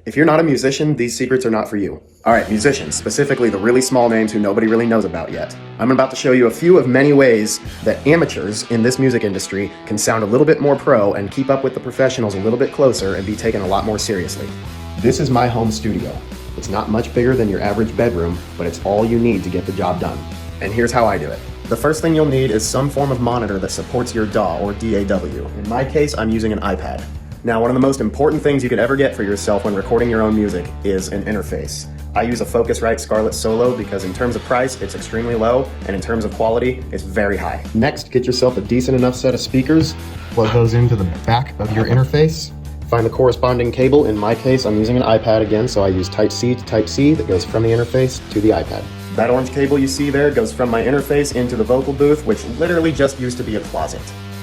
If you're not a musician, these secrets are not for you. Alright, musicians, specifically the really small names who nobody really knows about yet. I'm about to show you a few of many ways that amateurs in this music industry can sound a little bit more pro and keep up with the professionals a little bit closer and be taken a lot more seriously. This is my home studio. It's not much bigger than your average bedroom, but it's all you need to get the job done. And here's how I do it. The first thing you'll need is some form of monitor that supports your DAW or DAW. In my case, I'm using an iPad. Now, one of the most important things you could ever get for yourself when recording your own music is an interface. I use a Focusrite Scarlett Solo because in terms of price, it's extremely low, and in terms of quality, it's very high. Next, get yourself a decent enough set of speakers. Plug those into the back of your interface. Find the corresponding cable. In my case, I'm using an iPad again, so I use Type-C to Type-C that goes from the interface to the iPad. That orange cable you see there goes from my interface into the vocal booth, which literally just used to be a closet.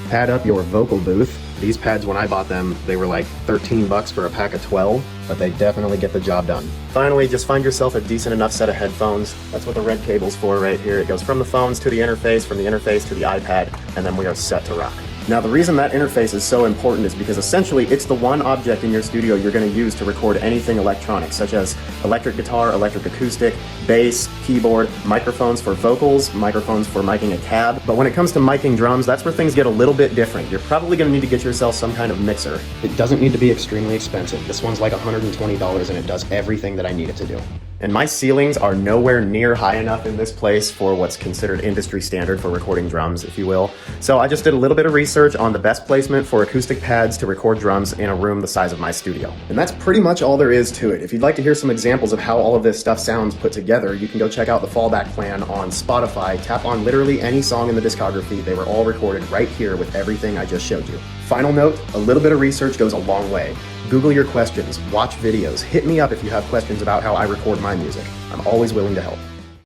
Pad up your vocal booth. These pads, when I bought them, they were like 13 bucks for a pack of 12, but they definitely get the job done. Finally, just find yourself a decent enough set of headphones. That's what the red cable's for right here. It goes from the phones to the interface, from the interface to the iPad, and then we are set to rock. Now, the reason that interface is so important is because essentially it's the one object in your studio you're going to use to record anything electronic, such as electric guitar, electric acoustic, bass, keyboard, microphones for vocals, microphones for miking a cab. But when it comes to miking drums, that's where things get a little bit different. You're probably going to need to get yourself some kind of mixer. It doesn't need to be extremely expensive. This one's like $120 and it does everything that I need it to do. And my ceilings are nowhere near high enough in this place for what's considered industry standard for recording drums, if you will. So I just did a little bit of research on the best placement for acoustic pads to record drums in a room the size of my studio. And that's pretty much all there is to it. If you'd like to hear some examples of how all of this stuff sounds put together, you can go check out the Fallback Plan on Spotify. Tap on literally any song in the discography. They were all recorded right here with everything I just showed you. Final note, a little bit of research goes a long way. Google your questions, watch videos, hit me up if you have questions about how I record my music. I'm always willing to help.